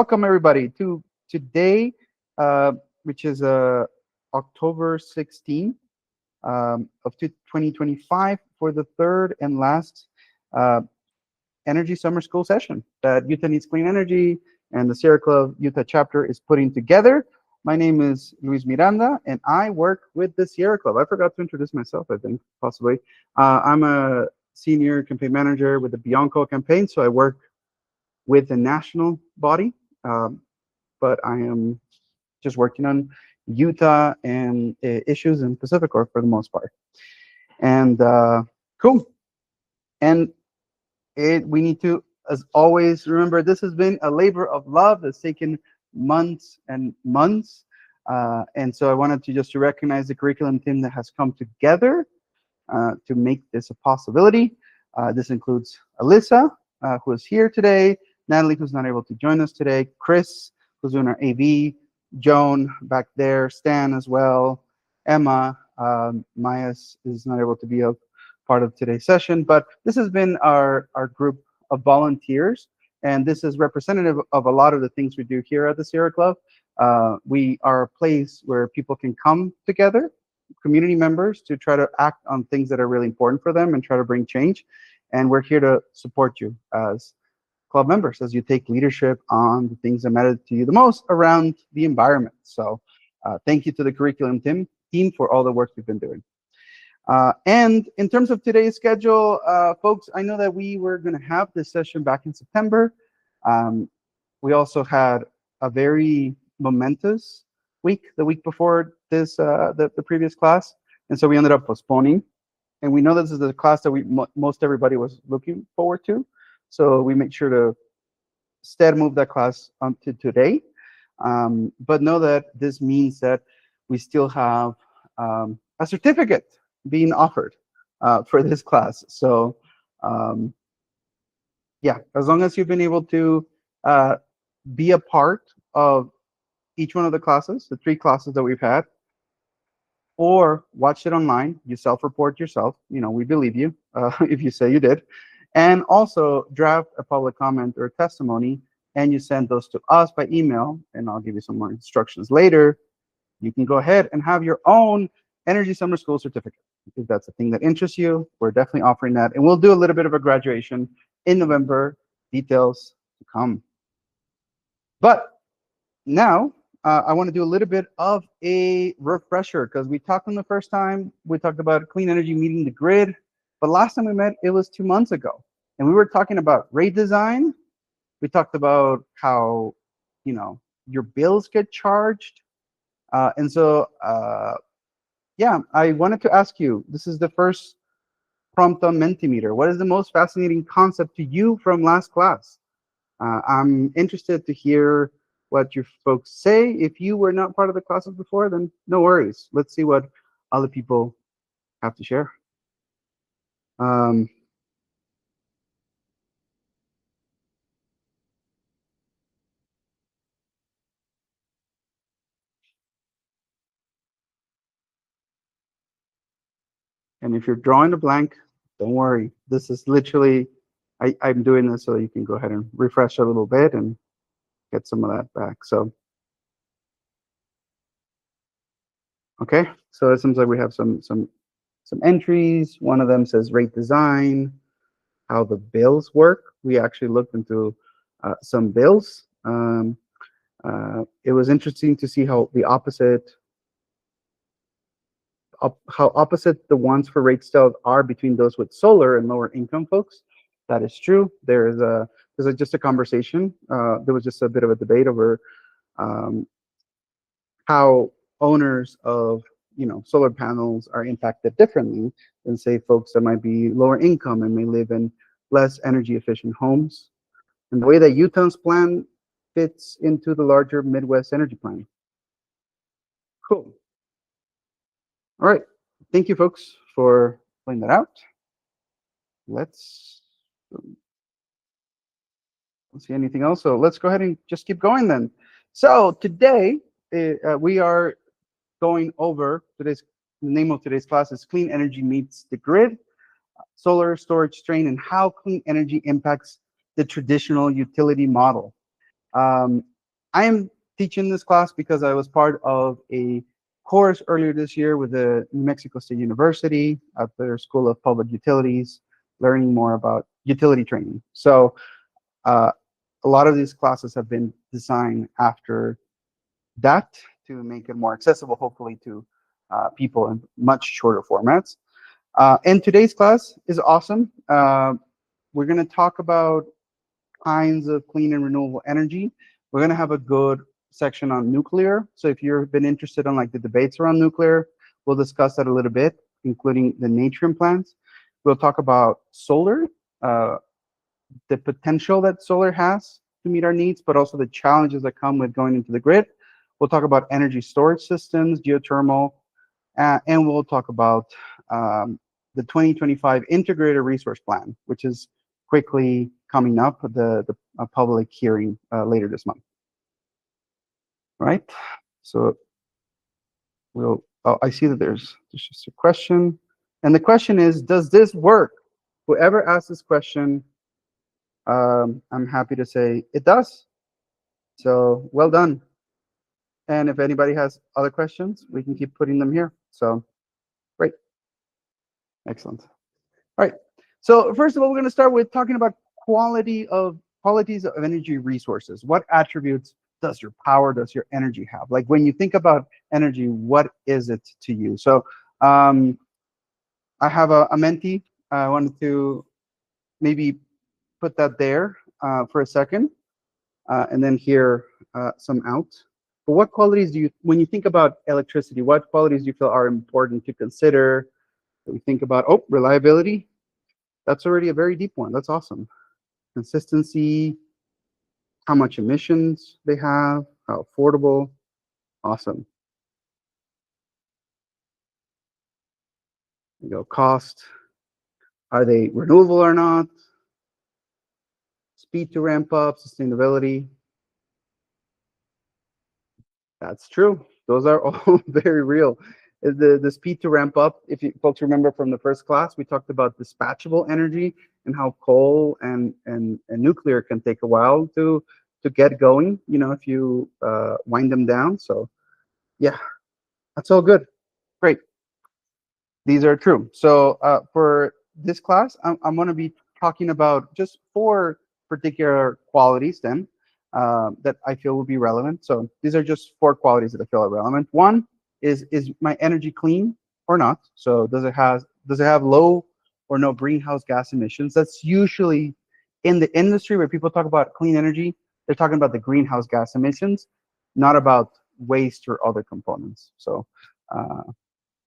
Welcome everybody to today, uh, which is October 16th of 2025 for the third and last uh, Energy Summer School session that Utah Needs Clean Energy and the Sierra Club Utah chapter is putting together. My name is Luis Miranda, and I work with the Sierra Club. I forgot to introduce myself, I think, possibly. I'm a senior campaign manager with the Bianco campaign, so I work with the national body, um, but I am just working on Utah and issues in PacifiCorp for the most part. And cool. And we need to, as always, remember this has been a labor of love that's taken months and months. And so I wanted to just to recognize the curriculum team that has come together to make this a possibility. This includes Alyssa, who is here today, Natalie, who's not able to join us today, Chris, who's doing our AV, Joan back there, Stan as well, Emma, Maya is not able to be a part of today's session, but this has been our group of volunteers, and this is representative of a lot of the things we do here at the Sierra Club. We are a place where people can come together, community members, to try to act on things that are really important for them and try to bring change. And we're here to support you as club members as you take leadership on the things that matter to you the most around the environment. So thank you to the curriculum team for all the work you've been doing. And in terms of today's schedule, folks, I know that we were going to have this session back in September. We also had a very momentous week, the week before this, the previous class. And so we ended up postponing. And we know this is the class that most everybody was looking forward to. So we make sure to instead move that class to today. But know that this means that we still have a certificate being offered for this class. So yeah, as long as you've been able to be a part of each one of the classes, the 3 classes that we've had, or watch it online, you self-report yourself, we believe you if you say you did, and also draft a public comment or testimony, and you send those to us by email, and I'll give you some more instructions later. You can go ahead and have your own Energy Summer School certificate. If that's a thing that interests you, we're definitely offering that, and we'll do a little bit of a graduation in November, details to come. But now, I want to do a little bit of a refresher, because we talked on the first time, we talked about clean energy meeting the grid, but last time we met, it was 2 months ago. And we were talking about rate design. We talked about how, your bills get charged. And so, yeah, I wanted to ask you, this is the first prompt on Mentimeter. What is the most fascinating concept to you from last class? I'm interested to hear what your folks say. If you were not part of the classes before, then no worries. Let's see what other people have to share. And if you're drawing a blank, don't worry. This is literally, I'm doing this so you can go ahead and refresh a little bit and get some of that back. So, okay. So it seems like we have some entries. One of them says rate design, how the bills work. We actually looked into some bills. It was interesting to see how the opposite the ones for rate style are between those with solar and lower income folks. That is true. There's just a conversation. There was just a bit of a debate over how owners of solar panels are impacted differently than, say, folks that might be lower income and may live in less energy efficient homes, and the way that Utah's plan fits into the larger Midwest energy plan. Cool. All right. Thank you, folks, for playing that out. Let's see anything else. So let's go ahead and just keep going then. So today we are going over the name of today's class is Clean Energy Meets the Grid, Solar Storage Strain, and how clean energy impacts the traditional utility model. I am teaching this class because I was part of a course earlier this year with the New Mexico State University at their School of Public Utilities, learning more about utility training. So uh, a lot of these classes have been designed after that to make it more accessible, hopefully, to people in much shorter formats. And today's class is awesome. We're going to talk about kinds of clean and renewable energy. We're going to have a good section on nuclear. So if you've been interested in like the debates around nuclear, we'll discuss that a little bit, including the Natrium plants. We'll talk about solar, uh, the potential that solar has to meet our needs, but also the challenges that come with going into the grid. We'll talk about energy storage systems, geothermal, and we'll talk about the 2025 Integrated Resource Plan, which is quickly coming up, the public hearing later this month. Right? So we'll. Oh, I see that there's just a question, and the question is, does this work? Whoever asked this question, I'm happy to say it does. So well done. And if anybody has other questions, we can keep putting them here. So great. Excellent. All right. So first of all, we're going to start with talking about qualities of energy resources. What attributes does your power, does your energy have? Like when you think about energy, what is it to you? So I have a Menti. I wanted to maybe put that there for a second, and then here some out. But what qualities do you, when you think about electricity, what qualities do you feel are important to consider? We think about, oh, reliability. That's already a very deep one. That's awesome. Consistency, how much emissions they have, how affordable. Awesome. You go, cost. Are they renewable or not? Speed to ramp up, sustainability. That's true. Those are all very real. The speed to ramp up, if you folks remember from the first class, we talked about dispatchable energy and how coal and nuclear can take a while to get going, you know, if you wind them down. So yeah, that's all good. Great. These are true. So for this class, I'm going to be talking about just 4 particular qualities then that I feel will be relevant. So these are just 4 qualities that I feel are relevant. One is my energy clean or not? So does it have low or no greenhouse gas emissions? That's usually in the industry where people talk about clean energy, they're talking about the greenhouse gas emissions, not about waste or other components. Uh,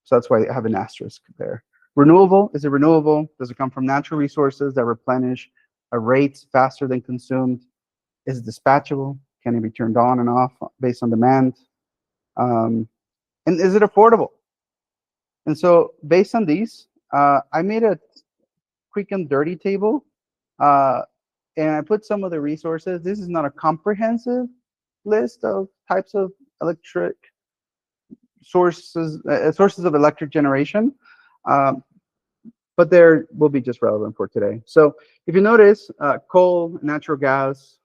so that's why I have an asterisk there. Renewable, is it renewable? Does it come from natural resources that replenish a rate faster than consumed? Is it dispatchable? Can it be turned on and off based on demand? And is it affordable? And so based on these, I made a quick and dirty table, uh, and I put some of the resources. This is not a comprehensive list of types of electric sources of electric generation, um, but there will be just relevant for today. So if you notice, coal, natural gas,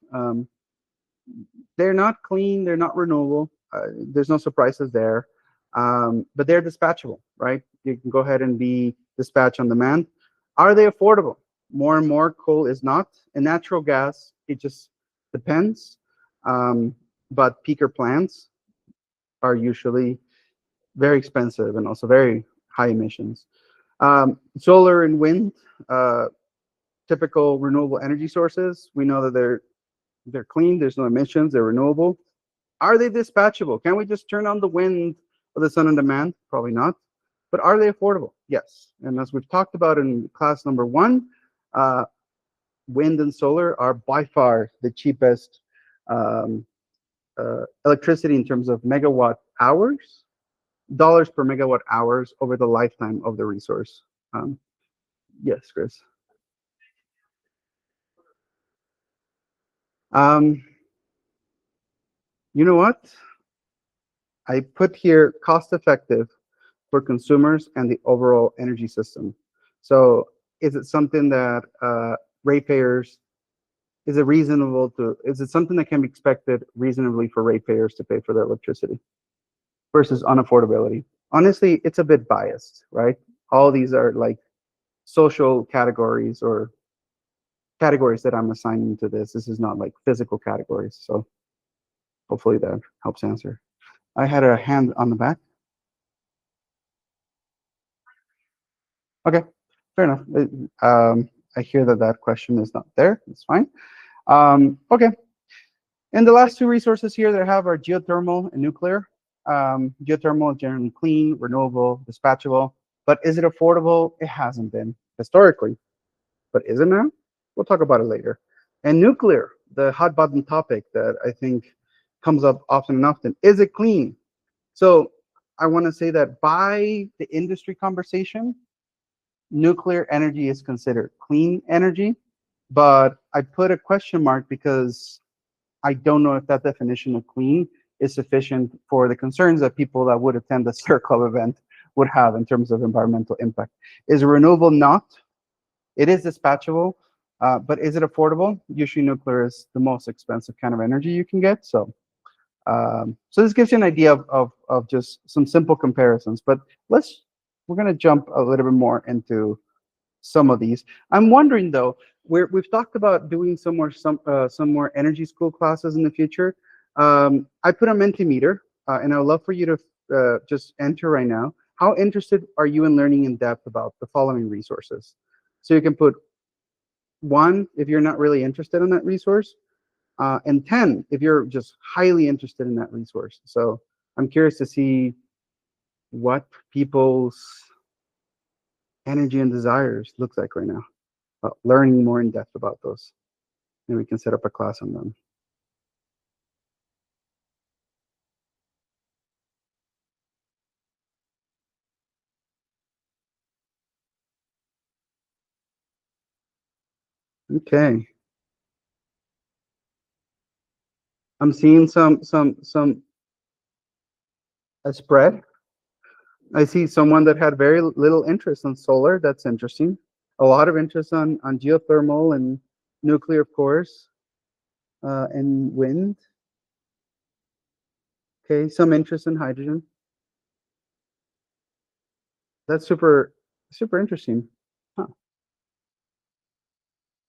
they're not clean, they're not renewable. There's no surprises there, but they're dispatchable, right? You can go ahead and be dispatched on demand. Are they affordable? More and more coal is not, and natural gas, it just depends. But peaker plants are usually very expensive and also very high emissions. Solar and wind, typical renewable energy sources. We know that they're clean. There's no emissions. They're renewable. Are they dispatchable? Can we just turn on the wind or the sun on demand? Probably not. But are they affordable? Yes. And as we've talked about in class number 1, wind and solar are by far the cheapest um, electricity in terms of megawatt hours, dollars per megawatt hours over the lifetime of the resource. Yes, Chris. Um, you know what? I put here cost effective for consumers and the overall energy system. So is it something that ratepayers, is it something that can be expected reasonably for ratepayers to pay for their electricity versus unaffordability? Honestly, it's a bit biased, right? All these are like social categories or categories that I'm assigning to this. This is not like physical categories. So hopefully that helps answer. I had a hand on the back. Okay, fair enough. I hear that question is not there. It's fine. Okay. And the last two resources here that I have are geothermal and nuclear. Geothermal is generally clean, renewable, dispatchable, but is it affordable? It hasn't been historically, but is it now? We'll talk about it later. And nuclear, the hot button topic that I think comes up often and often. Is it clean? So I want to say that by the industry conversation, nuclear energy is considered clean energy, but I put a question mark because I don't know if that definition of clean is sufficient for the concerns that people that would attend the Sir Club event would have in terms of environmental impact. Is renewable not? It is dispatchable, but is it affordable? Usually nuclear is the most expensive kind of energy you can get. So this gives you an idea of just some simple comparisons, but we're gonna jump a little bit more into some of these. I'm wondering though, we've talked about doing some more energy school classes in the future. I put a Mentimeter, and I would love for you to just enter right now. How interested are you in learning in depth about the following resources? So you can put 1 if you're not really interested in that resource, and 10 if you're just highly interested in that resource. So I'm curious to see what people's energy and desires looks like right now. Learning more in depth about those, and we can set up a class on them. Okay. I'm seeing a spread. I see someone that had very little interest in solar. That's interesting. A lot of interest on geothermal and nuclear, of course, and wind. Okay, some interest in hydrogen. That's super interesting. Huh.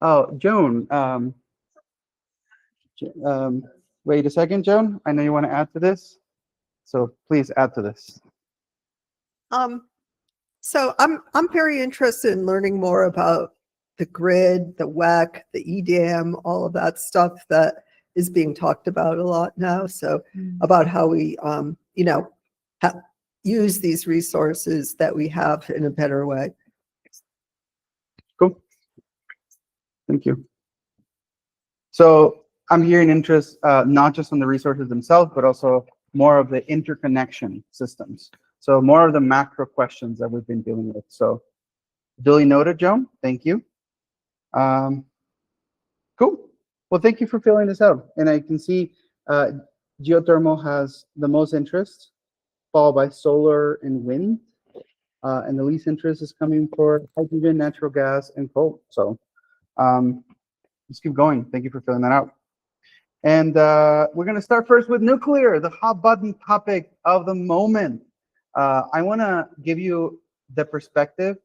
Oh, Joan. Wait a second, Joan. I know you want to add to this, so please add to this. So I'm very interested in learning more about the grid, the WEC, the EDAM, all of that stuff that is being talked about a lot now. So about how we, use these resources that we have in a better way. Cool. Thank you. So I'm hearing interest not just on the resources themselves, but also more of the interconnection systems. So more of the macro questions that we've been dealing with. So duly noted, Joan. Thank you. Cool. Well, thank you for filling this out. And I can see geothermal has the most interest, followed by solar and wind. And the least interest is coming for hydrogen, natural gas, and coal. So let's keep going. Thank you for filling that out. And we're going to start first with nuclear, the hot button topic of the moment. I want to give you the perspective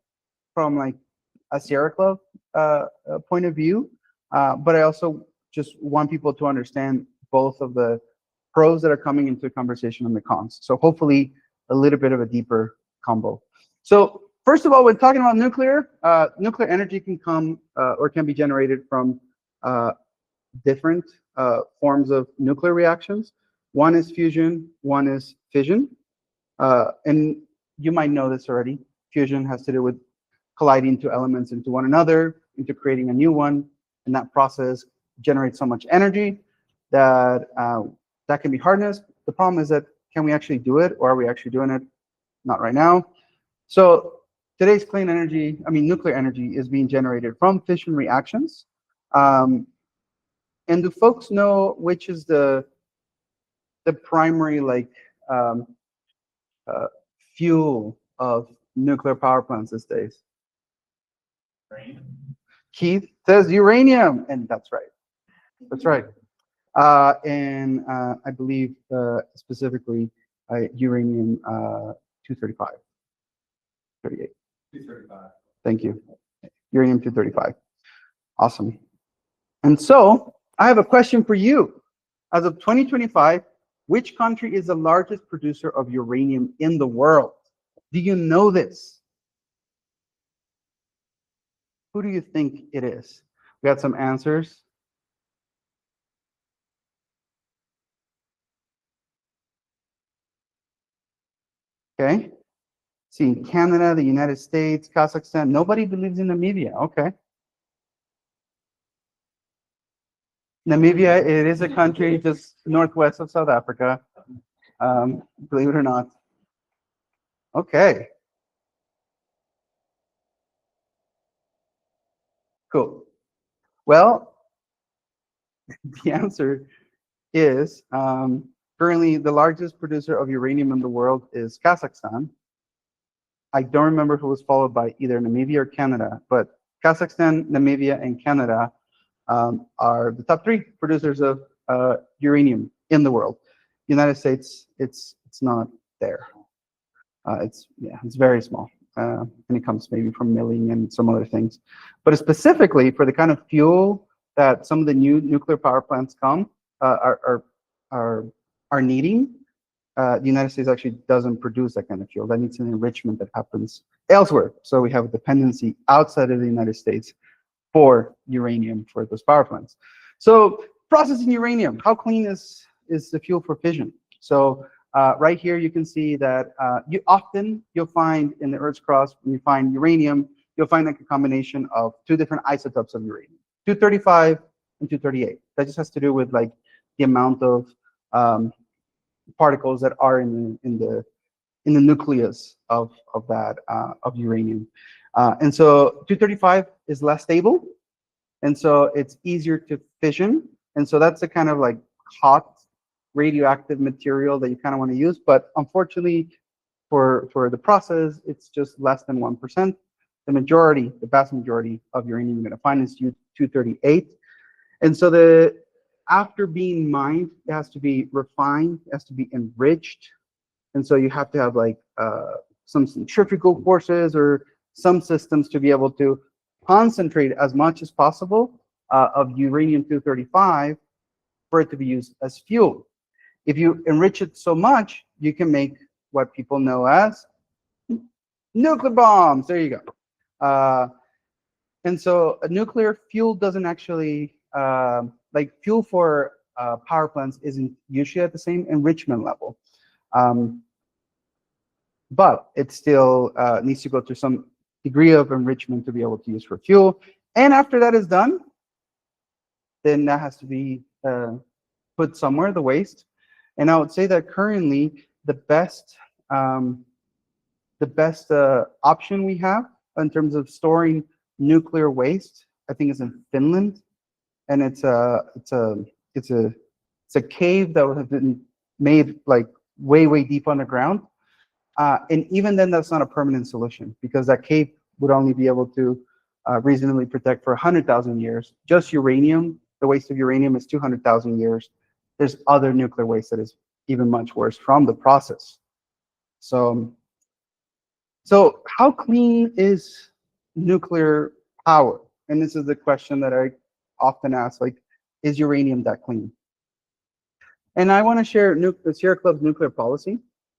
from like a Sierra Club point of view, but I also just want people to understand both of the pros that are coming into the conversation and the cons. So hopefully a little bit of a deeper combo. So first of all, when talking about nuclear, nuclear energy can come or can be generated from different forms of nuclear reactions. One is fusion, one is fission. And you might know this already. Fusion has to do with colliding two elements into one another, into creating a new one. And that process generates so much energy that that can be harnessed. The problem is that, can we actually do it, or are we actually doing it? Not right now. So today's clean energy, nuclear energy, is being generated from fission reactions. And do folks know which is the primary fuel of nuclear power plants these days? Keith says uranium, and that's right. That's right. And I believe specifically uranium 235, 38. 235. Thank you. Uranium 235. Awesome. And so I have a question for you. As of 2025, which country is the largest producer of uranium in the world? Do you know this? Who do you think it is? We got some answers. Okay. See, Canada, the United States, Kazakhstan. Nobody believes in Namibia. Okay. Namibia, it is a country just northwest of South Africa. Believe it or not. Okay. Cool. Well, the answer is currently the largest producer of uranium in the world is Kazakhstan. I don't remember who was followed by either Namibia or Canada, but Kazakhstan, Namibia, and Canada are the top three producers of uranium in the world. United States, it's not there. It's very small, and it comes maybe from milling and some other things. But specifically for the kind of fuel that some of the new nuclear power plants are needing, the United States actually doesn't produce that kind of fuel. That needs an enrichment that happens elsewhere. So we have a dependency outside of the United States for uranium for those power plants. So processing uranium, how clean is the fuel for fission? So right here you can see that you'll find in the Earth's crust, when you find uranium, you'll find like a combination of two different isotopes of uranium, 235 and 238. That just has to do with like the amount of particles that are in the nucleus of uranium. And so 235 is less stable, and so it's easier to fission. And so that's a kind of like hot radioactive material that you kind of want to use. But unfortunately, for the process, it's just less than 1%. The vast majority of uranium you're going to find is 238. And so after being mined, it has to be refined, it has to be enriched. And so you have to have like some centrifugal forces or some systems to be able to concentrate as much as possible of uranium-235 for it to be used as fuel. If you enrich it so much, you can make what people know as nuclear bombs. There you go. And so a nuclear fuel doesn't actually, like fuel for power plants isn't usually at the same enrichment level. But it still needs to go through some degree of enrichment to be able to use for fuel. And after that is done, then that has to be put somewhere, the waste. And I would say that currently the best option we have in terms of storing nuclear waste, I think, is in Finland, and it's a cave that would have been made like way deep underground. And even then, that's not a permanent solution, because that cave would only be able to reasonably protect for 100,000 years. Just uranium, the waste of uranium is 200,000 years. There's other nuclear waste that is even much worse from the process. So how clean is nuclear power? And this is the question that I often ask, like, is uranium that clean? And I want to share the Sierra Club's nuclear policy.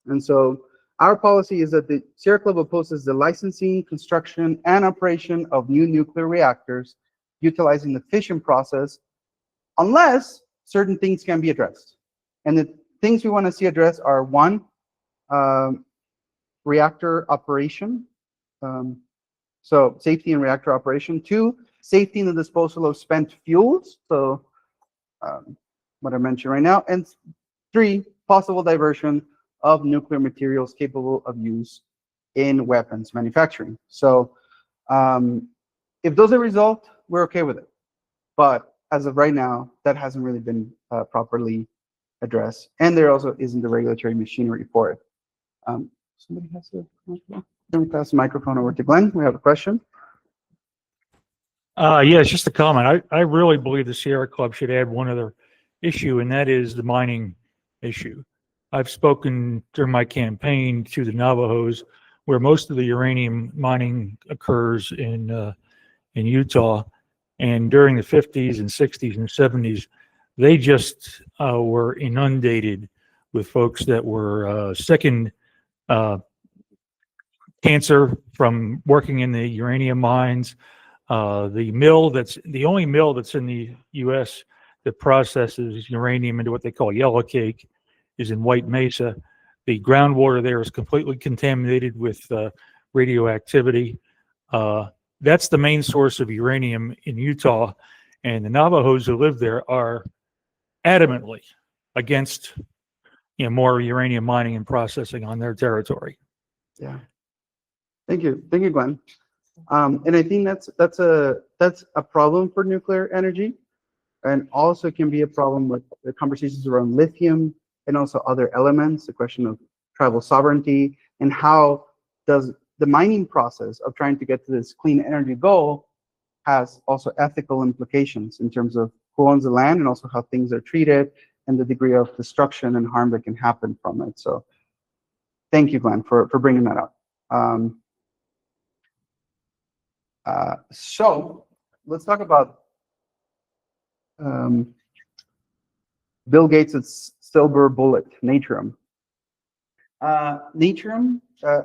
And so our policy is that the Sierra Club opposes the licensing, construction, and operation of new nuclear reactors utilizing the fission process unless certain things can be addressed. And the things we want to see addressed are: one, reactor operation, so safety in reactor operation; two, safety in the disposal of spent fuels, so what I mentioned right now; and three, possible diversion of nuclear materials capable of use in weapons manufacturing. So if those are resolved, we're okay with it. But as of right now, that hasn't really been properly addressed, and there also isn't the regulatory machinery for it. Somebody has a microphone? Let me pass the microphone over to Glenn. We have a question. Yeah, it's just a comment. I really believe the Sierra Club should add one other issue, and that is the mining issue. I've spoken during my campaign to the Navajos, where most of the uranium mining occurs in Utah, and during the 50s and 60s and 70s, they just were inundated with folks that were second cancer from working in the uranium mines. The only mill that's in the U.S. that processes uranium into what they call yellow cake is in White Mesa. The groundwater there is completely contaminated with radioactivity. That's the main source of uranium in Utah, and the Navajos who live there are adamantly against more uranium mining and processing on their territory. Yeah. Thank you, Glenn. And I think that's a problem for nuclear energy, and also can be a problem with the conversations around lithium and also other elements. The question of tribal sovereignty and how does the mining process of trying to get to this clean energy goal has also ethical implications in terms of who owns the land and also how things are treated and the degree of destruction and harm that can happen from it. So thank you, Glenn, for bringing that up. So let's talk about Bill Gates' silver bullet, Natrium. Natrium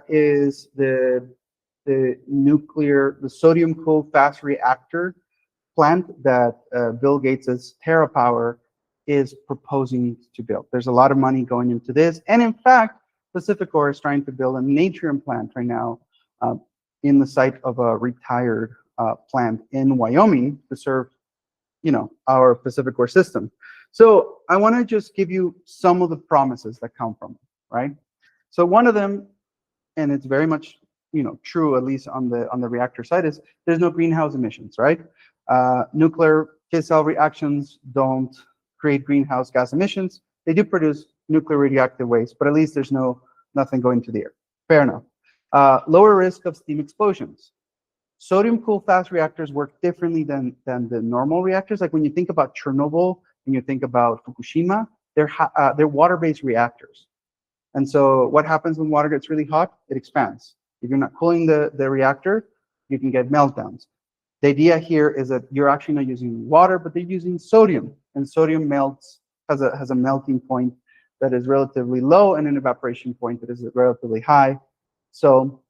is the sodium-cooled fast reactor plant that Bill Gates' Terrapower is proposing to build. There's a lot of money going into this, and in fact, PacifiCorp is trying to build a Natrium plant right now in the site of a retired plant in Wyoming to serve, our PacifiCorp system. So I want to just give you some of the promises that come from it, right? So one of them, and it's very much, true, at least on the reactor side, is there's no greenhouse emissions, right? Nuclear fissile reactions don't create greenhouse gas emissions. They do produce nuclear radioactive waste, but at least there's nothing going to the air. Fair enough. Lower risk of steam explosions. Sodium-cooled fast reactors work differently than the normal reactors. Like when you think about Chernobyl and you think about Fukushima, they're water-based reactors. And so what happens when water gets really hot? It expands. If you're not cooling the reactor, you can get meltdowns. The idea here is that you're actually not using water, but they're using sodium, and sodium has a melting point that is relatively low and an evaporation point that is relatively high. So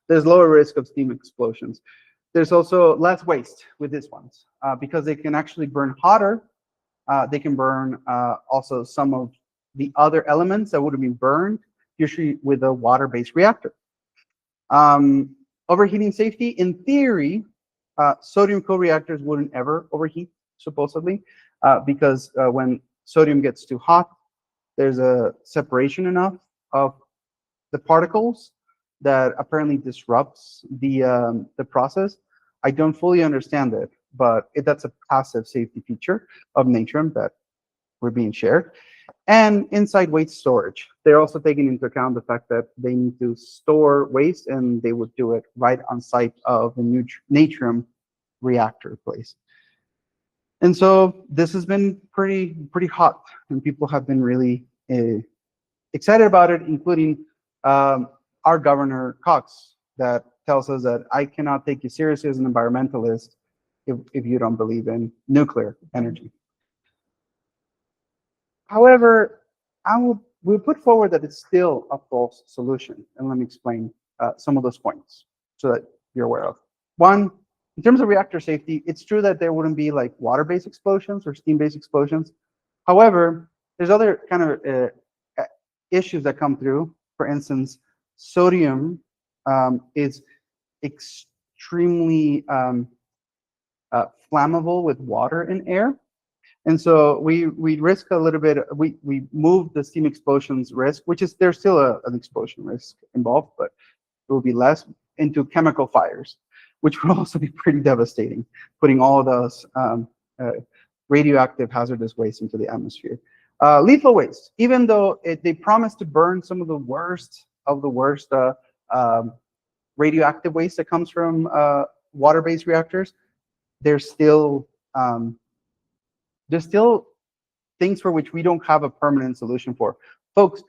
there's lower risk of steam explosions. There's also less waste with these ones because they can actually burn hotter. They can burn also some of the other elements that would have been burned usually with a water-based reactor. Overheating safety, in theory, sodium co-reactors wouldn't ever overheat, supposedly, because when sodium gets too hot, there's a separation enough of the particles that apparently disrupts the process. I don't fully understand it, but that's a passive safety feature of Natrium that we're being shared. And inside waste storage. They're also taking into account the fact that they need to store waste, and they would do it right on site of the Natrium reactor place. And so this has been pretty hot, and people have been really excited about it, including our Governor Cox, that tells us that I cannot take you seriously as an environmentalist if you don't believe in nuclear energy. However, we'll put forward that it's still a false solution, and let me explain some of those points so that you're aware of. One, in terms of reactor safety, it's true that there wouldn't be like water-based explosions or steam-based explosions. However, there's other kind of issues that come through. For instance, sodium is extremely flammable with water and air. And so we risk a little bit, we move the steam explosions risk, which is, there's still an explosion risk involved, but it will be less, into chemical fires, which will also be pretty devastating, putting all of those radioactive hazardous waste into the atmosphere. Lethal waste, even though they promise to burn some of the worst radioactive waste that comes from water-based reactors, there's still things for which we don't have a permanent solution for. Folks,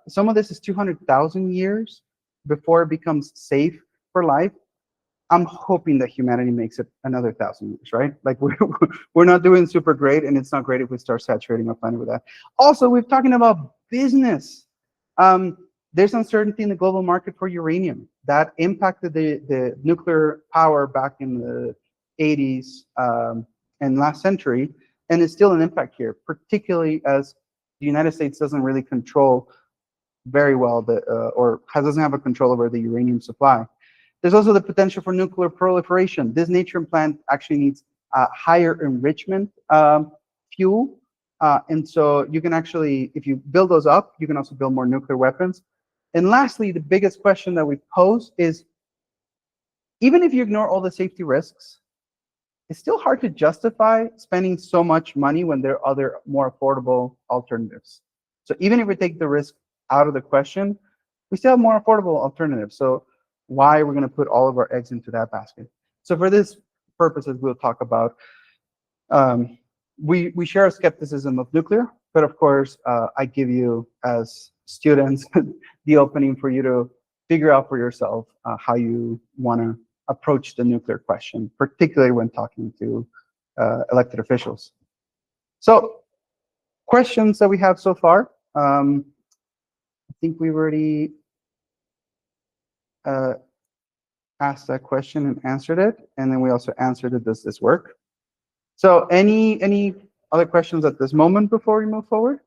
some of this is 200,000 years before it becomes safe for life. I'm hoping that humanity makes it another 1,000 years, right? Like we're not doing super great, and it's not great if we start saturating our planet with that. Also, we're talking about business. There's uncertainty in the global market for uranium that impacted the nuclear power back in the 80s and last century, and it's still an impact here, particularly as the United States doesn't really control very well doesn't have a control over the uranium supply. There's also the potential for nuclear proliferation. This Natrium plant actually needs higher enrichment fuel. And so you can actually, if you build those up, you can also build more nuclear weapons. And lastly, the biggest question that we pose is, even if you ignore all the safety risks, it's still hard to justify spending so much money when there are other more affordable alternatives. So even if we take the risk out of the question, we still have more affordable alternatives. So why we're going to put all of our eggs into that basket. So for this purposes, we'll talk about, we share a skepticism of nuclear, but of course, I give you as students the opening for you to figure out for yourself how you want to approach the nuclear question, particularly when talking to elected officials. So questions that we have so far. I think we've already asked that question and answered it, and then we also answered it, does this work? So any other questions at this moment before we move forward?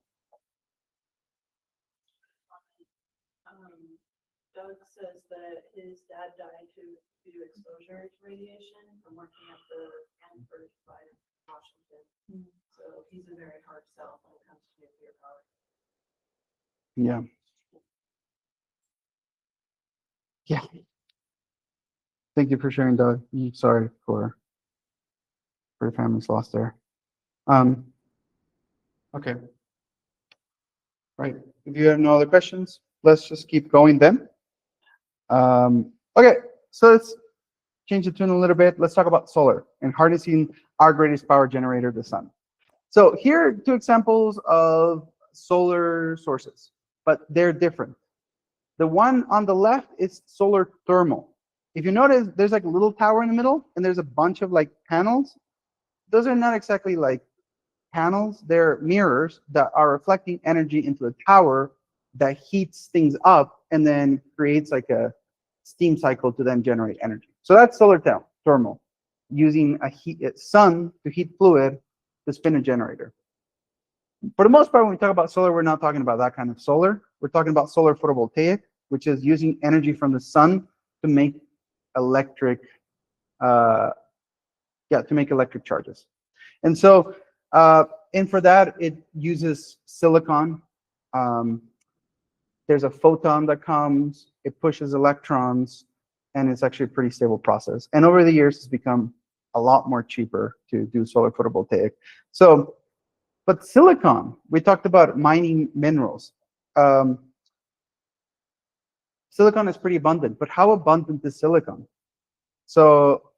Doug says that his dad died due to exposure to radiation from working at the Hanford site in Washington. So he's a very hard sell when it comes to nuclear power. Yeah. Yeah. Thank you for sharing, Doug. I'm sorry for your family's loss there. Okay. Right. If you have no other questions, let's just keep going then. Okay, so let's change the tune a little bit. Let's talk about solar and harnessing our greatest power generator, the sun. So here are two examples of solar sources, but they're different. The one on the left is solar thermal. If you notice, there's like a little tower in the middle, and there's a bunch of like panels. Those are not exactly like panels. They're mirrors that are reflecting energy into the tower that heats things up and then creates like a steam cycle to then generate energy. So that's solar thermal, using a sun to heat fluid to spin a generator. For the most part, when we talk about solar, we're not talking about that kind of solar. We're talking about solar photovoltaic, which is using energy from the sun to make electric, to make electric charges. And so, and for that, it uses silicon. There's a photon that comes, it pushes electrons, and it's actually a pretty stable process. And over the years, it's become a lot more cheaper to do solar photovoltaic. So, but silicon, we talked about mining minerals. Silicon is pretty abundant, but how abundant is silicon? So,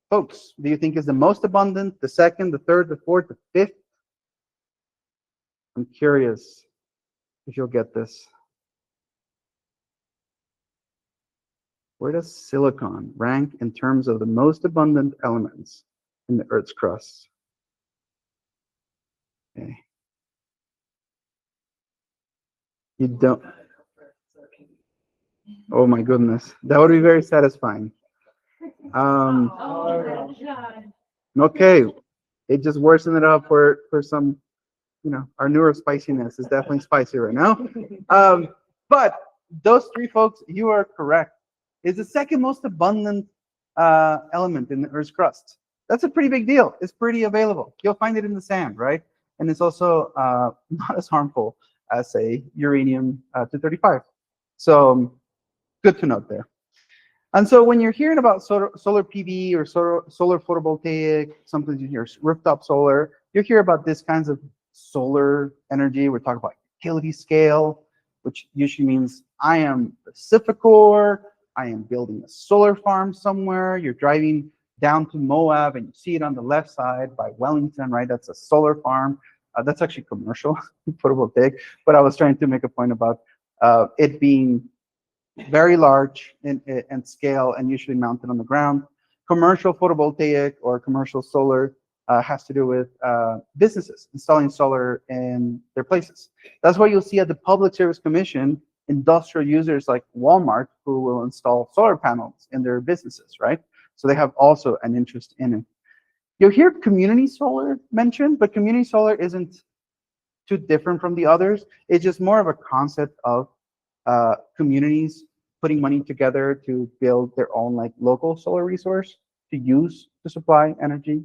folks, do you think is the most abundant, the second, the third, the fourth, the fifth? I'm curious if you'll get this. Where does silicon rank in terms of the most abundant elements in the Earth's crust? Okay. You don't. Oh my goodness, that would be very satisfying. Okay, it just worsened it up for some, our newer spiciness is definitely spicy right now. But those three folks, you are correct. It's the second most abundant element in the Earth's crust. That's a pretty big deal. It's pretty available. You'll find it in the sand, right? And it's also not as harmful as, say, uranium-235. So good to note there. And so when you're hearing about solar PV or solar photovoltaic, sometimes you hear rooftop solar, you hear about this kinds of solar energy. We're talking about utility scale, which usually means I am PacifiCorp, I am building a solar farm somewhere. You're driving down to Moab and you see it on the left side by Wellington, right? That's a solar farm. That's actually commercial photovoltaic, but I was trying to make a point about it being very large in scale and usually mounted on the ground. Commercial photovoltaic or commercial solar has to do with businesses installing solar in their places. That's why you'll see at the Public Service Commission industrial users like Walmart who will install solar panels in their businesses, right? So they have also an interest in it. You'll hear community solar mentioned, but community solar isn't too different from the others. It's just more of a concept of communities putting money together to build their own like local solar resource to use to supply energy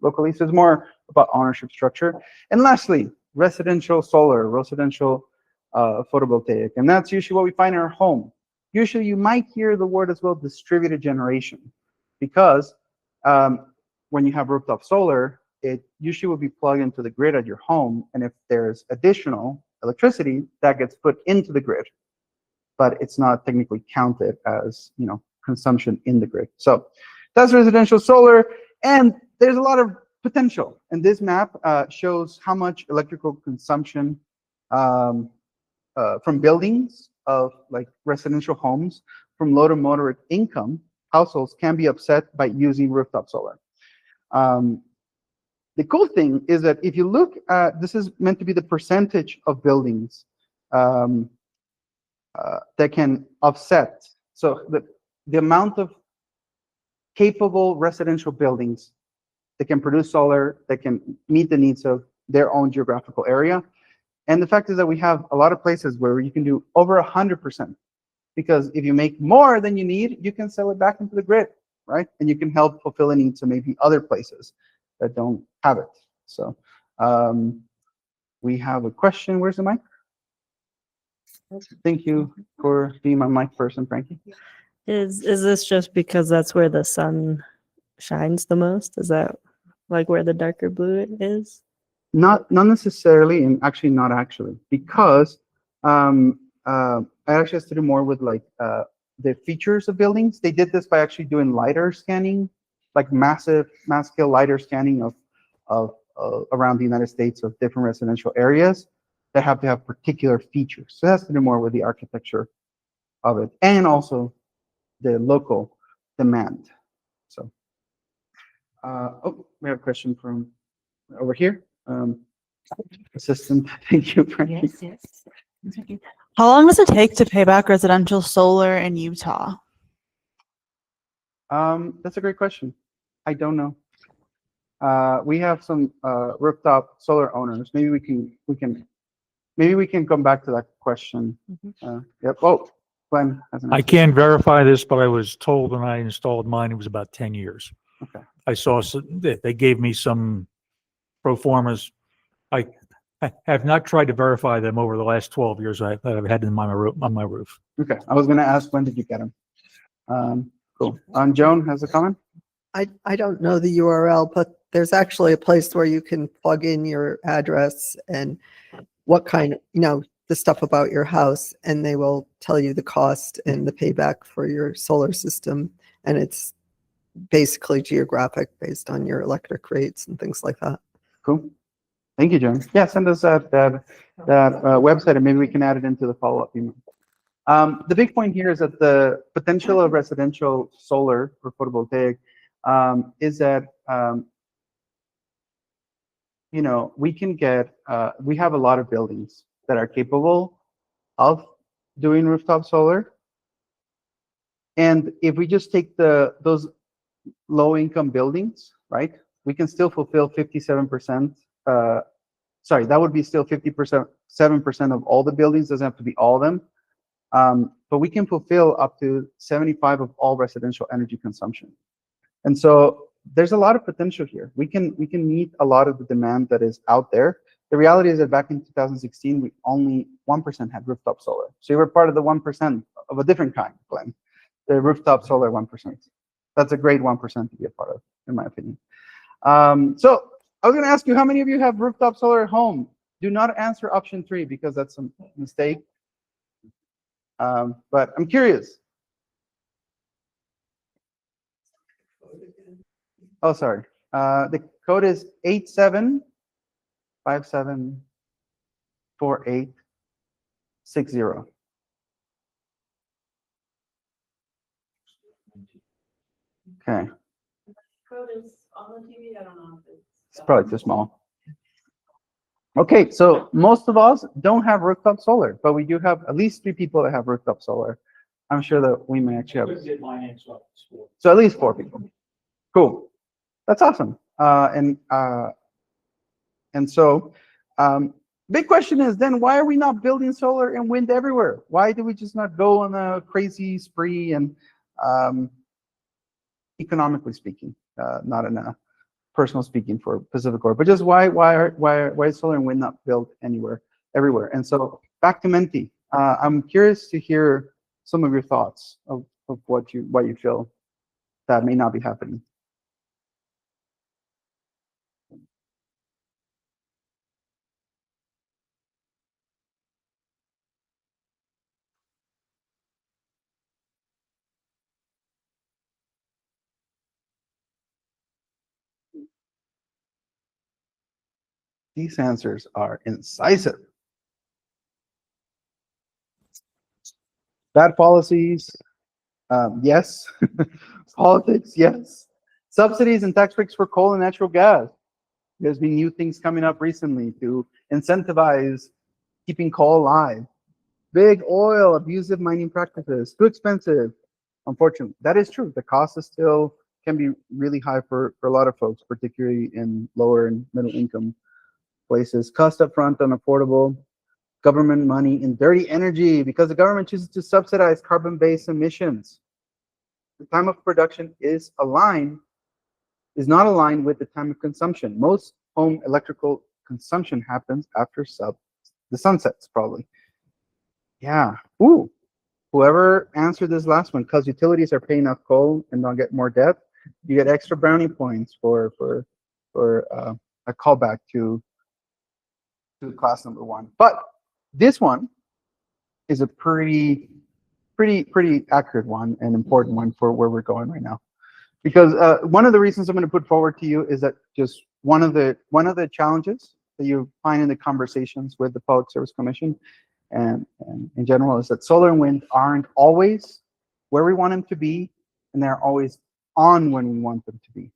locally. So it's more about ownership structure. And lastly, residential solar, residential photovoltaic. And that's usually what we find in our home. Usually you might hear the word as well, distributed generation, because when you have rooftop solar, it usually will be plugged into the grid at your home. And if there's additional electricity, that gets put into the grid, but it's not technically counted as, you know, consumption in the grid. So that's residential solar, and there's a lot of potential. And this map shows how much electrical consumption from buildings of like residential homes from low to moderate income households can be offset by using rooftop solar. The cool thing is that if you look at, this is meant to be the percentage of buildings that can offset. So the amount of capable residential buildings that can produce solar, that can meet the needs of their own geographical area. And the fact is that we have a lot of places where you can do over 100%, because if you make more than you need, you can sell it back into the grid, right? And you can help fulfill the needs of maybe other places that don't have it. So we have a question. Where's the mic? Thank you for being my mic person, Frankie. Is this just because that's where the sun shines the most? Is that like where the darker blue it is? Not necessarily, and actually not actually, because I actually has to do more with like the features of buildings. They did this by actually doing LiDAR scanning, like mass scale LiDAR scanning of around the United States of different residential areas that have to have particular features. So it has to do more with the architecture of it, and also the local demand. So, oh, we have a question from over here. Assistant, thank you, Frankie. Yes. How long does it take to pay back residential solar in Utah? That's a great question. I don't know. We have some rooftop solar owners. Maybe we can come back to that question. Yep. Oh, Glenn has an I answer. can't verify this, but I was told when I installed mine, it was about 10 years. Okay. I saw they gave me some pro formas. I have not tried to verify them over the last 12 years that I've had them on my roof. Okay. I was going to ask, when did you get them? Cool. Joan has a comment? I don't know the URL, but there's actually a place where you can plug in your address and what kind of, the stuff about your house, and they will tell you the cost and the payback for your solar system. And it's basically geographic based on your electric rates and things like that. Cool. Thank you, Joan. Yeah, send us that website, and maybe we can add it into the follow-up email. The big point here is that the potential of residential solar or photovoltaic is that we can get we have a lot of buildings that are capable of doing rooftop solar, and if we just take those low-income buildings, right, we can still fulfill 57%. Sorry, that would be still 7% of all the buildings. Doesn't have to be all of them, but we can fulfill up to 75% of all residential energy consumption. And so there's a lot of potential here. We can meet a lot of the demand that is out there. The reality is that back in 2016, we only 1% had rooftop solar. So you were part of the 1% of a different kind, Glenn. The rooftop solar 1%. That's a great 1% to be a part of, in my opinion. So I was going to ask you, how many of you have rooftop solar at home? Do not answer option 3 because that's a mistake. But I'm curious. Oh, sorry. The code is 87574860. Okay, Code is on the TV, I don't know if it's probably too small. Okay, so most of us don't have rooftop solar, but we do have at least 3 people that have rooftop solar. I'm sure that we may actually have. Couldn't get mine in, so So at least 4 people. Cool. That's awesome. And so, big question is then why are we not building solar and wind everywhere? Why do we just not go on a crazy spree and economically speaking, not in a personal speaking for PacifiCorp, but just why is solar and wind not built everywhere? And so back to Menti. I'm curious to hear some of your thoughts of what you feel that may not be happening. These answers are incisive. Bad policies, yes. Politics, yes. Subsidies and tax breaks for coal and natural gas. There's been new things coming up recently to incentivize keeping coal alive. Big oil, abusive mining practices, too expensive. Unfortunately, that is true. The cost is still can be really high for a lot of folks, particularly in lower and middle income places. Cost upfront, unaffordable. Government money in dirty energy because the government chooses to subsidize carbon-based emissions. The time of production is not aligned with the time of consumption. Most home electrical consumption happens after the sunsets, probably. Yeah. Ooh. Whoever answered this last one, because utilities are paying off coal and don't get more debt, you get extra brownie points for a callback to class number 1. But this one is a pretty accurate one and important one for where we're going right now. Because one of the reasons I'm going to put forward to you is that just one of the challenges that you find in the conversations with the Public Service Commission and in general is that solar and wind aren't always where we want them to be, and they're always on when we want them to be.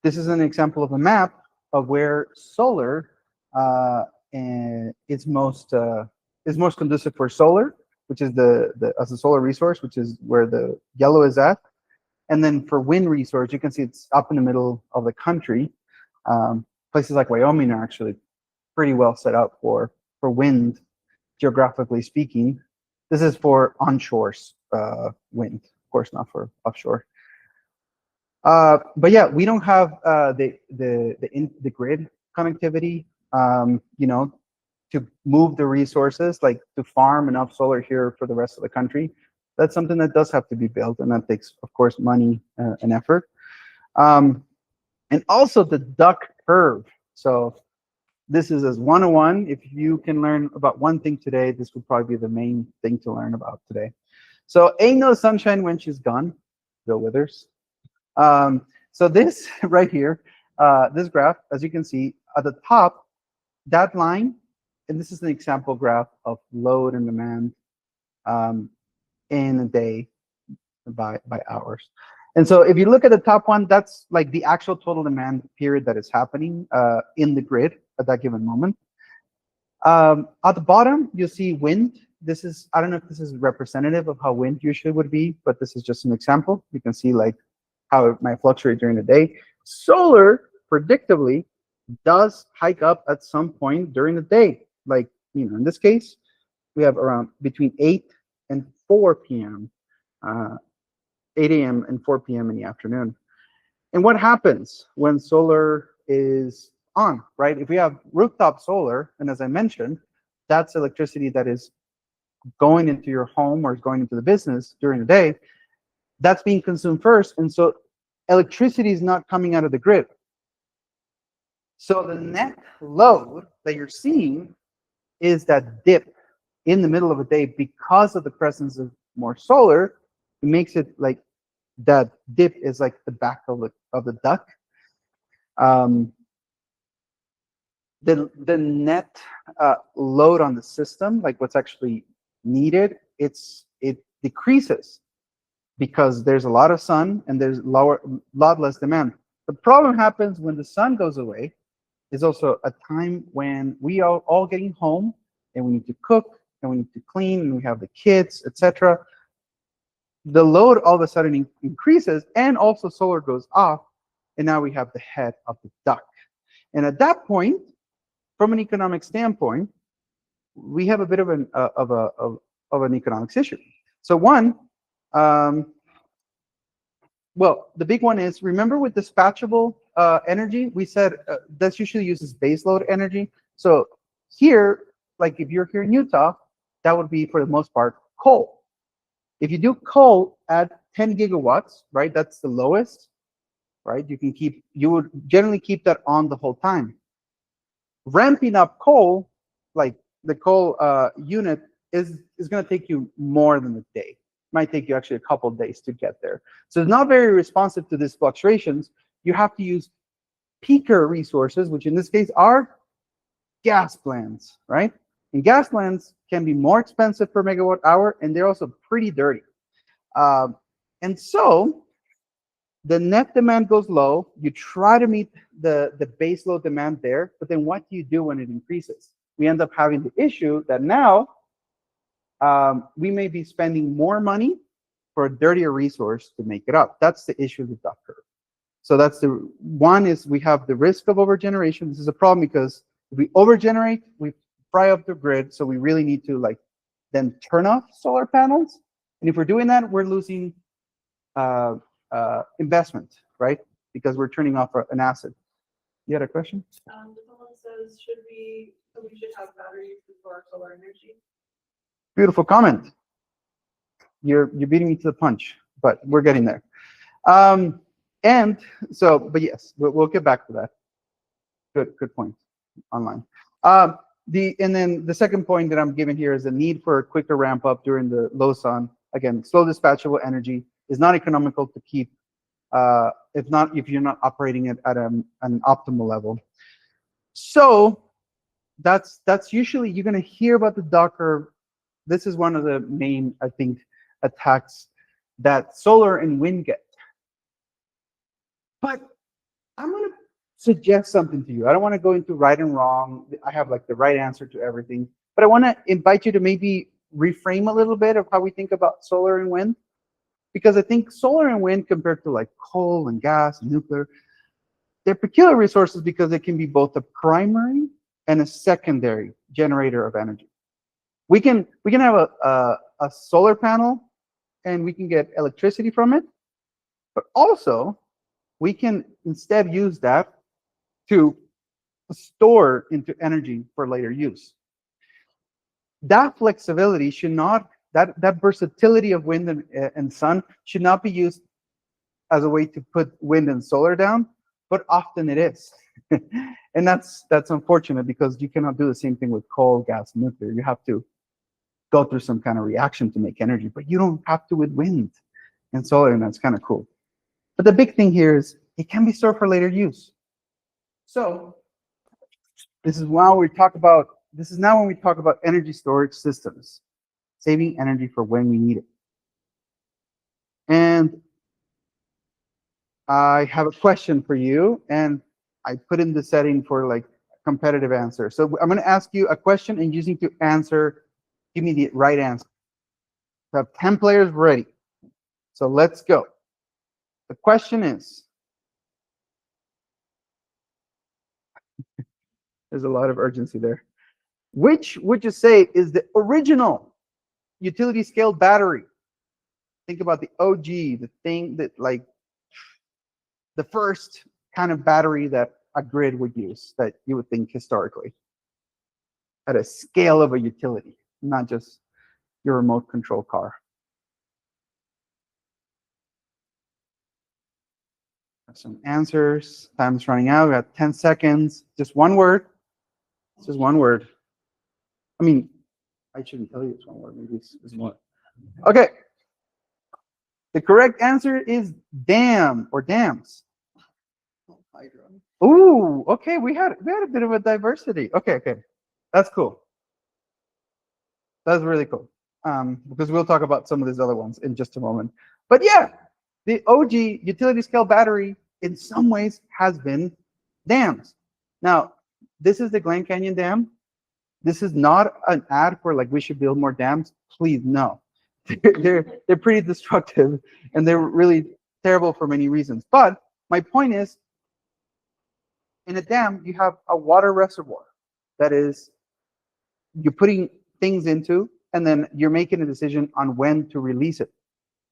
This is an example of a map of where solar is most conducive for solar, which is as a solar resource, which is where the yellow is at. And then for wind resource, you can see it's up in the middle of the country. Places like Wyoming are actually pretty well set up for wind, geographically speaking. This is for onshore wind, of course, not for offshore. But yeah, we don't have the grid connectivity, to move the resources, like to farm enough solar here for the rest of the country. That's something that does have to be built, and that takes, of course, money and effort. And also the duck curve. So this is as 101. If you can learn about one thing today, this would probably be the main thing to learn about today. So ain't no sunshine when she's gone, Bill Withers. So this right here, this graph, as you can see at the top, that line, and this is an example graph of load and demand in a day by hours. And so if you look at the top one, that's like the actual total demand period that is happening in the grid at that given moment. At the bottom, you'll see wind. This is, I don't know if this is representative of how wind usually would be, but this is just an example. You can see like how it might fluctuate during the day. Solar, predictably, does hike up at some point during the day. Like, in this case, we have around between 8 and 4 p.m., 8 a.m. and 4 p.m. in the afternoon. And what happens when solar is on, right? If we have rooftop solar, and as I mentioned, that's electricity that is going into your home or is going into the business during the day, that's being consumed first. And so electricity is not coming out of the grid. So the net load that you're seeing is that dip in the middle of the day because of the presence of more solar. It makes it like that dip is like the back of the duck. Um, the net load on the system, like what's actually needed, it decreases because there's a lot of sun and there's lot less demand. The problem happens when the sun goes away. Is also a time when we are all getting home and we need to cook and we need to clean and we have the kids, etc. The load all of a sudden increases, and also solar goes off, and now we have the head of the duck. And at that point, from an economic standpoint, we have a bit of an economics issue. So one, well, the big one is, remember with dispatchable energy, we said that's usually uses baseload energy. So here, like if you're here in Utah, that would be for the most part coal. If you do coal at 10 gigawatts, right, that's the lowest, right? You would generally keep that on the whole time. Ramping up coal, like the coal unit, is going to take you more than a day. Might take you actually a couple of days to get there. So it's not very responsive to these fluctuations. You have to use peaker resources, which in this case are gas plants, right? And gas plants can be more expensive per megawatt hour, and they're also pretty dirty. And so the net demand goes low. You try to meet the base load demand there, but then what do you do when it increases? We end up having the issue that now we may be spending more money for a dirtier resource to make it up. That's the issue with duck curve. So that's the one, is we have the risk of overgeneration. This is a problem because if we overgenerate, we fry up the grid. So we really need to like then turn off solar panels. And if we're doing that, we're losing investment, right? Because we're turning off an asset. You had a question? Someone says, we should have batteries for solar energy? Beautiful comment. You're beating me to the punch, but we're getting there. And so, but yes, we'll get back to that. Good point online. And then the second point that I'm giving here is the need for a quicker ramp up during the low sun. Again, slow dispatchable energy is not economical to keep if you're not operating it at an optimal level. So that's usually, you're going to hear about the duck curve. This is one of the main, I think, attacks that solar and wind get. But I'm going to suggest something to you. I don't want to go into right and wrong. I have like the right answer to everything. But I want to invite you to maybe reframe a little bit of how we think about solar and wind. Because I think solar and wind, compared to like coal and gas and nuclear, they're peculiar resources because they can be both a primary and a secondary generator of energy. We can have a solar panel and we can get electricity from it, but also we can instead use that to store into energy for later use. That flexibility should not, that versatility of wind and sun should not be used as a way to put wind and solar down, but often it is. And that's unfortunate, because you cannot do the same thing with coal, gas, and nuclear. You have to go through some kind of reaction to make energy, but you don't have to with wind and solar, and that's kind of cool. But the big thing here is it can be stored for later use. So this is now when we talk about energy storage systems, saving energy for when we need it. And I have a question for you, and I put in the setting for like competitive answer. So I'm going to ask you a question, and you need to answer, give me the right answer. I have 10 players ready. So let's go. The question is, there's a lot of urgency there. Which would you say is the original utility scale battery? Think about the OG, the thing that like the first kind of battery that a grid would use, that you would think historically at a scale of a utility, not just your remote control car. Some answers. Time's running out. We got 10 seconds. Just one word. It's just one word. I mean, I shouldn't tell you it's one word. Maybe it's more. Okay. The correct answer is dam or dams. Hydro. Ooh, okay, we had a bit of a diversity. Okay, that's cool. That's really cool. Because we'll talk about some of these other ones in just a moment. But yeah, the OG utility scale battery in some ways has been dams. Now, this is the Glen Canyon Dam. This is not an ad for like we should build more dams. Please, no. They're pretty destructive and they're really terrible for many reasons. But my point is, in a dam, you have a water reservoir that is you're putting things into, and then you're making a decision on when to release it.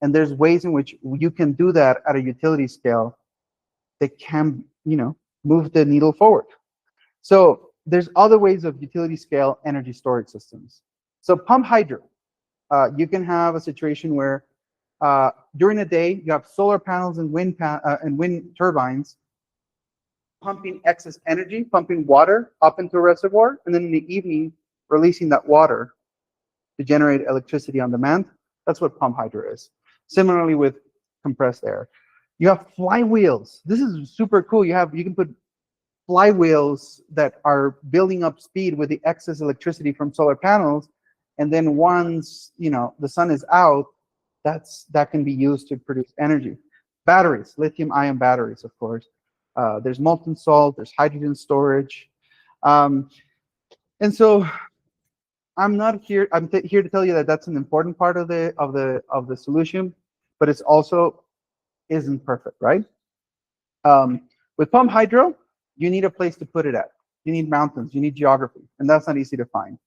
And there's ways in which you can do that at a utility scale that can, move the needle forward. So there's other ways of utility scale energy storage systems. So pump hydro, you can have a situation where during the day you have solar panels and wind turbines pumping excess energy, pumping water up into a reservoir, and then in the evening releasing that water to generate electricity on demand. That's what pump hydro is. Similarly with compressed air. You have flywheels. This is super cool. You can put flywheels that are building up speed with the excess electricity from solar panels, and then once the sun is out, that can be used to produce energy. Batteries, lithium-ion batteries, of course. There's molten salt. There's hydrogen storage, and so I'm not here. I'm here to tell you that that's an important part of the solution, but it's also isn't perfect, right? With pump hydro, you need a place to put it at. You need mountains. You need geography, and that's not easy to find.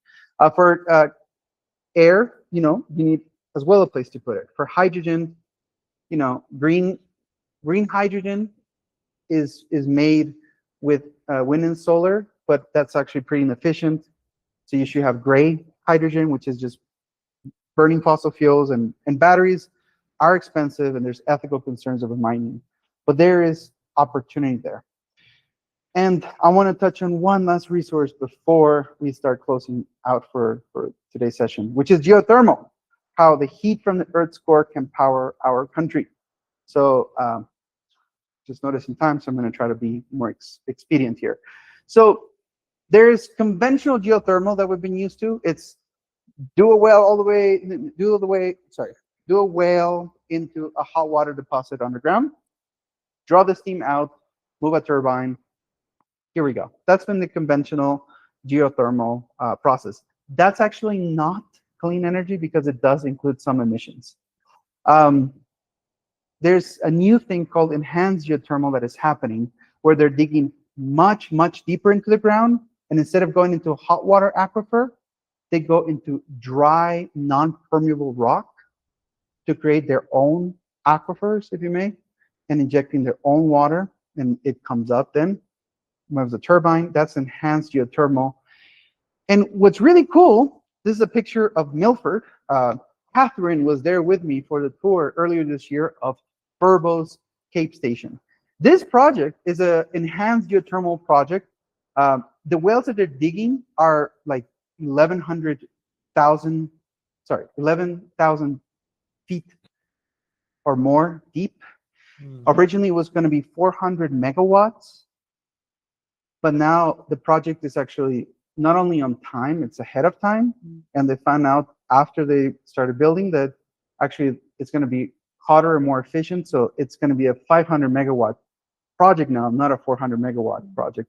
For air, you need as well a place to put it. For hydrogen, green hydrogen is made with wind and solar, but that's actually pretty inefficient. So you should have gray hydrogen, which is just burning fossil fuels, and batteries are expensive, and there's ethical concerns over mining. But there is opportunity there. And I want to touch on one last resource before we start closing out for today's session, which is geothermal, how the heat from the Earth's core can power our country. So just noticing time, so I'm going to try to be more expedient here. So there's conventional geothermal that we've been used to. It's do a well into a hot water deposit underground, draw the steam out, move a turbine. Here we go. That's been the conventional geothermal process. That's actually not clean energy because it does include some emissions. There's a new thing called enhanced geothermal that is happening, where they're digging much, much deeper into the ground, and instead of going into a hot water aquifer, they go into dry, non-permeable rock to create their own aquifers, if you may, and injecting their own water, and it comes up then, moves the turbine. That's enhanced geothermal. And what's really cool, this is a picture of Milford. Catherine was there with me for the tour earlier this year of Furbo's Cape Station. This project is an enhanced geothermal project. The wells that they're digging are like 11,000 feet or more deep. Originally, it was going to be 400 megawatts, but now the project is actually not only on time, it's ahead of time. And they found out after they started building that actually it's going to be hotter and more efficient. So it's going to be a 500 megawatt project now, not a 400 megawatt project.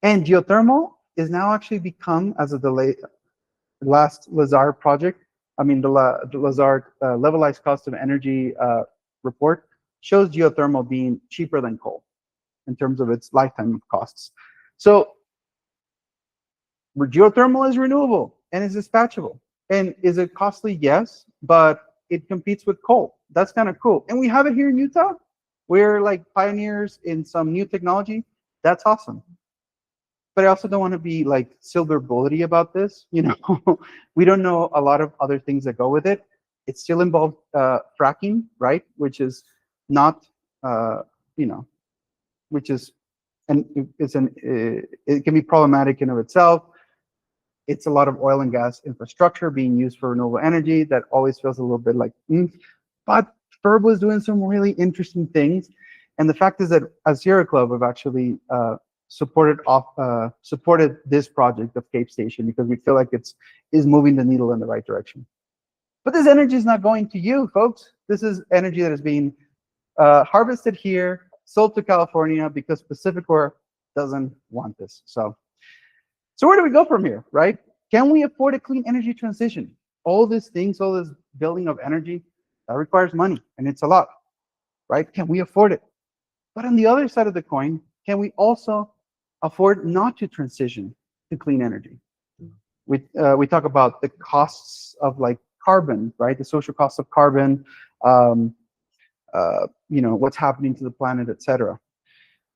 And geothermal is now actually become, as of the last Lazard project, the Lazard levelized cost of energy report shows geothermal being cheaper than coal in terms of its lifetime of costs. So geothermal is renewable and is dispatchable. And is it costly? Yes, but it competes with coal. That's kind of cool. And we have it here in Utah. We're like pioneers in some new technology. That's awesome. But I also don't want to be like silver bullety about this. We don't know a lot of other things that go with it. It still involves fracking, right? Which is not, which is, and it can be problematic in of itself. It's a lot of oil and gas infrastructure being used for renewable energy that always feels a little bit like, But Furbo is doing some really interesting things. And the fact is that as Sierra Club, we've actually supported this project of Cape Station because we feel like is moving the needle in the right direction. But this energy is not going to you, folks. This is energy that is being harvested here, sold to California because PacifiCorp doesn't want this. So where do we go from here, right? Can we afford a clean energy transition? All these things, all this building of energy, that requires money, and it's a lot, right? Can we afford it? But on the other side of the coin, can we also afford not to transition to clean energy? We talk about the costs of like carbon, right? The social costs of carbon, what's happening to the planet, etc.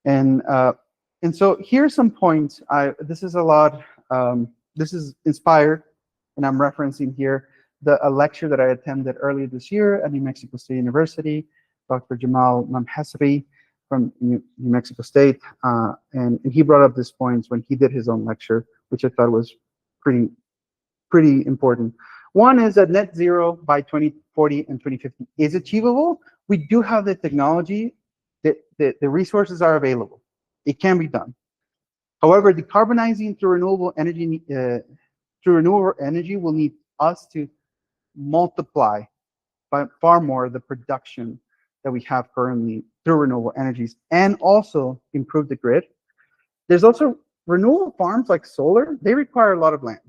And so here's some points. This is a lot. This is inspired, and I'm referencing here a lecture that I attended earlier this year at New Mexico State University. Dr. Jamal Mamhasabi from New Mexico State, and he brought up these points when he did his own lecture, which I thought was pretty important. One is that net zero by 2040 and 2050 is achievable. We do have the technology, the resources are available. It can be done. However, decarbonizing through renewable energy will need us to multiply by far more the production that we have currently through renewable energies, and also improve the grid. There's also renewable farms like solar. They require a lot of land.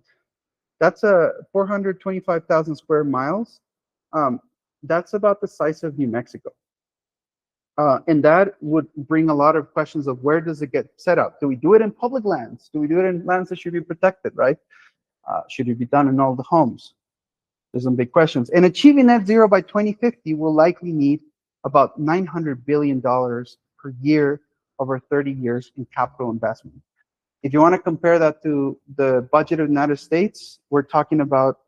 That's 425,000 square miles. That's about the size of New Mexico. And that would bring a lot of questions of where does it get set up? Do we do it in public lands? Do we do it in lands that should be protected, right? Should it be done in all the homes? There's some big questions. And achieving net zero by 2050 will likely need about $900 billion per year over 30 years in capital investment. If you want to compare that to the budget of the United States, we're talking about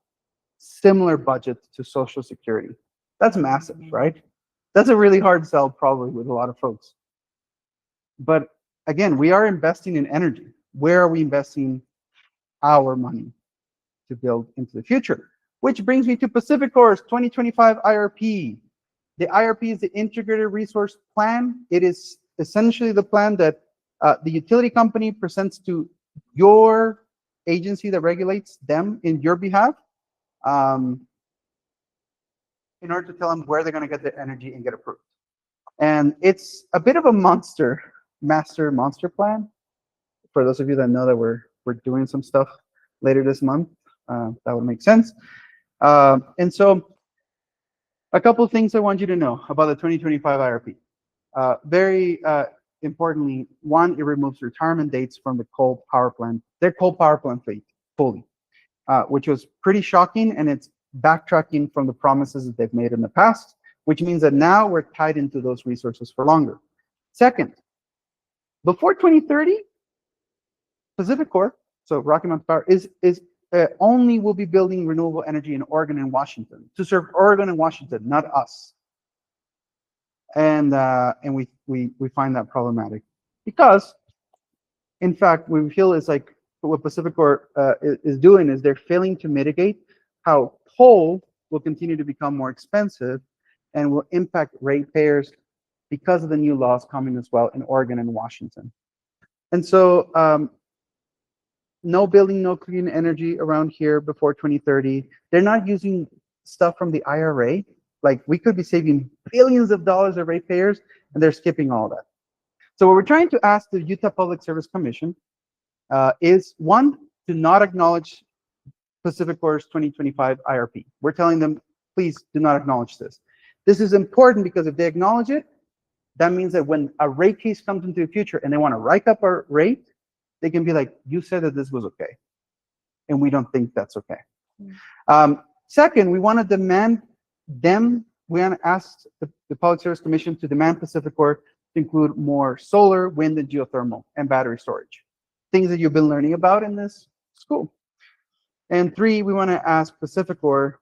similar budget to Social Security. That's massive, right? That's a really hard sell probably with a lot of folks. But again, we are investing in energy. Where are we investing our money to build into the future? Which brings me to PacifiCorp's 2025 IRP. The IRP is the Integrated Resource Plan. It is essentially the plan that the utility company presents to your agency that regulates them in your behalf in order to tell them where they're going to get their energy and get approved. And it's a bit of a master plan. For those of you that know that we're doing some stuff later this month, that would make sense. And so a couple of things I want you to know about the 2025 IRP. Very importantly, one, it removes retirement dates from the coal power plant, their coal power plant fleet fully, which was pretty shocking, and it's backtracking from the promises that they've made in the past, which means that now we're tied into those resources for longer. Second, before 2030, PacifiCorp, so Rocky Mountain Power, only will be building renewable energy in Oregon and Washington to serve Oregon and Washington, not us. And we find that problematic because, in fact, we feel is like what PacifiCorp is doing is they're failing to mitigate how coal will continue to become more expensive and will impact ratepayers because of the new laws coming as well in Oregon and Washington. And so no building, no clean energy around here before 2030. They're not using stuff from the IRA. Like, we could be saving billions of dollars of ratepayers, and they're skipping all that. So what we're trying to ask the Utah Public Service Commission is, one, to not acknowledge PacifiCorp's 2025 IRP. We're telling them, please do not acknowledge this. This is important because if they acknowledge it, that means that when a rate case comes into the future and they want to write up our rate, they can be like, you said that this was okay, and we don't think that's okay. Second, we want to demand we want to ask the Public Service Commission to demand PacifiCorp to include more solar, wind, and geothermal, and battery storage, things that you've been learning about in this school. And three, we want to ask PacifiCorp,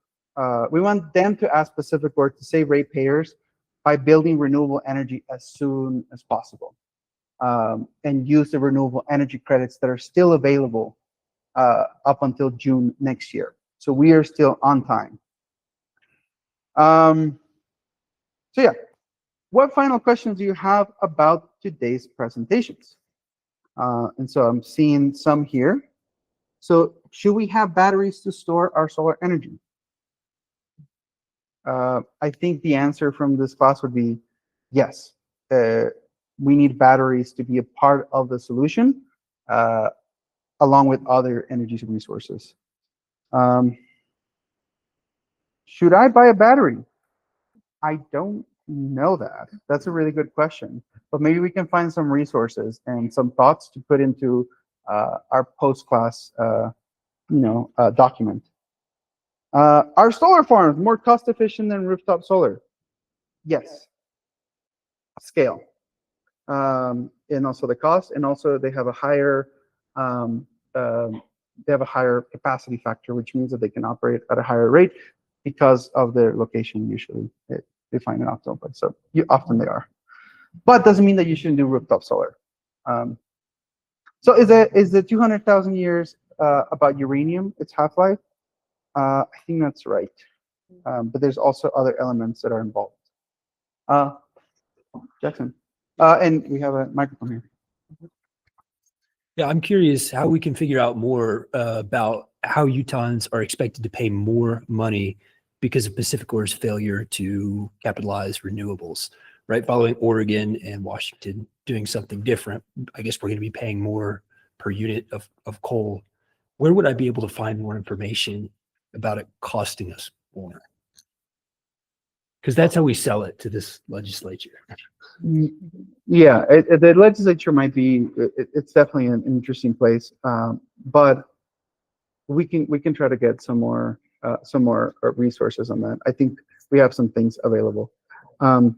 we want them to ask PacifiCorp to save ratepayers by building renewable energy as soon as possible, and use the renewable energy credits that are still available up until June next year. So we are still on time. So yeah, what final questions do you have about today's presentations? And so I'm seeing some here. So should we have batteries to store our solar energy? I think the answer from this class would be yes. We need batteries to be a part of the solution, along with other energy resources. Should I buy a battery? I don't know that. That's a really good question. But maybe we can find some resources and some thoughts to put into our post-class document. Are solar farms more cost efficient than rooftop solar? Yes. Scale. And also the cost, and also they have a higher capacity factor, which means that they can operate at a higher rate because of their location. Usually, they find an optimal place. So often they are, but doesn't mean that you shouldn't do rooftop solar. So is the 200,000 years about uranium, its half-life? I think that's right, but there's also other elements that are involved. Jackson, and we have a microphone here. Yeah, I'm curious how we can figure out more about how Utahns are expected to pay more money because of PacifiCorp's failure to capitalize renewables, right? Following Oregon and Washington doing something different, I guess we're going to be paying more per unit of coal. Where would I be able to find more information about it costing us more? Because that's how we sell it to this legislature. Yeah, the legislature might be. It's definitely an interesting place, but we can try to get some more resources on that. I think we have some things available. And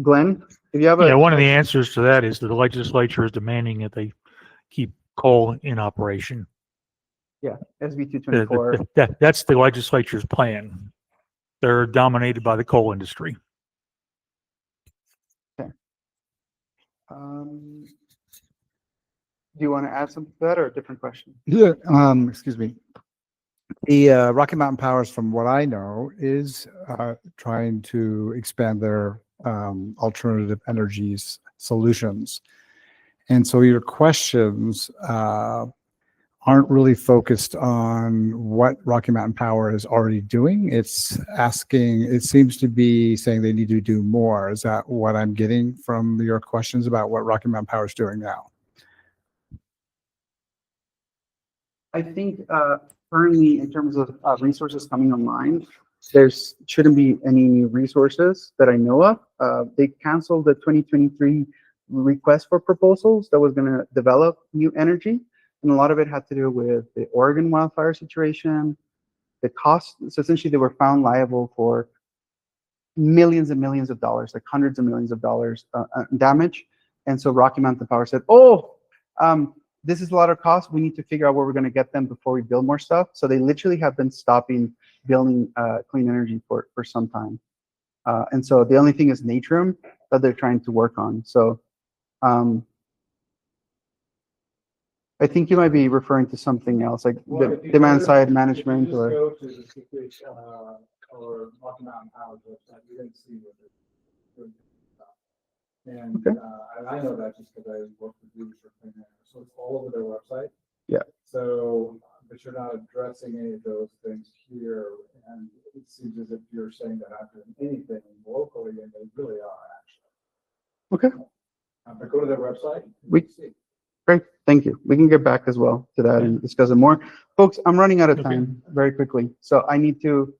Glenn, if you have one of the answers to that is that the legislature is demanding that they keep coal in operation. Yeah, SB 224. That's the legislature's plan. They're dominated by the coal industry. Okay. Do you want to add something to that or a different question? Yeah, excuse me. The Rocky Mountain Powers, from what I know, is trying to expand their alternative energies solutions. And so your questions aren't really focused on what Rocky Mountain Power is already doing. It's asking, it seems to be saying they need to do more. Is that what I'm getting from your questions about what Rocky Mountain Power is doing now? I think currently, in terms of resources coming online, there shouldn't be any resources that I know of. They canceled the 2023 request for proposals that was going to develop new energy. And a lot of it had to do with the Oregon wildfire situation, the cost. So essentially, they were found liable for millions and millions of dollars, like hundreds of millions of dollars damage. And so Rocky Mountain Power said, this is a lot of cost. We need to figure out where we're going to get them before we build more stuff. So they literally have been stopping building clean energy for some time. And so the only thing is Natrium that they're trying to work on. So I think you might be referring to something else, like the demand side management or. Go to the or Rocky Mountain Power website, you can see what they're doing. And Okay. I know that just because I work with leaders for clean energy. So it's all over their website. Yeah. So, but you're not addressing any of those things here. And it seems as if you're saying they're not doing anything locally, and they really are actually. Okay. But go to their website. See. Great, thank you. We can get back as well to that and discuss it more. Folks, I'm running out of time very quickly. So I need to,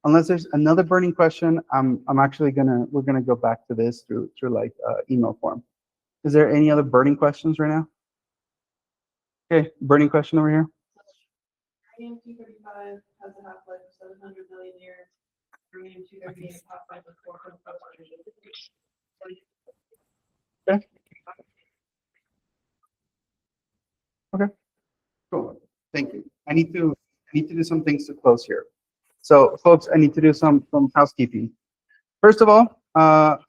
unless there's another burning question, we're gonna go back to this through like email form. Is there any other burning questions right now? Okay, burning question over here. Uranium 235 has a half-life of 700 million years. Uranium 238 half-life of 4.5 years. Okay. Okay, cool. Thank you. I need to do some things to close here. So, folks, I need to do some housekeeping. First of all,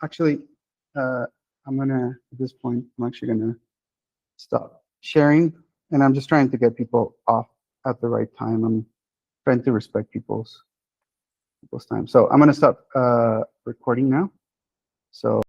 actually, I'm gonna at this point, I'm actually gonna stop sharing, and I'm just trying to get people off at the right time. I'm trying to respect people's time. So I'm gonna stop recording now. So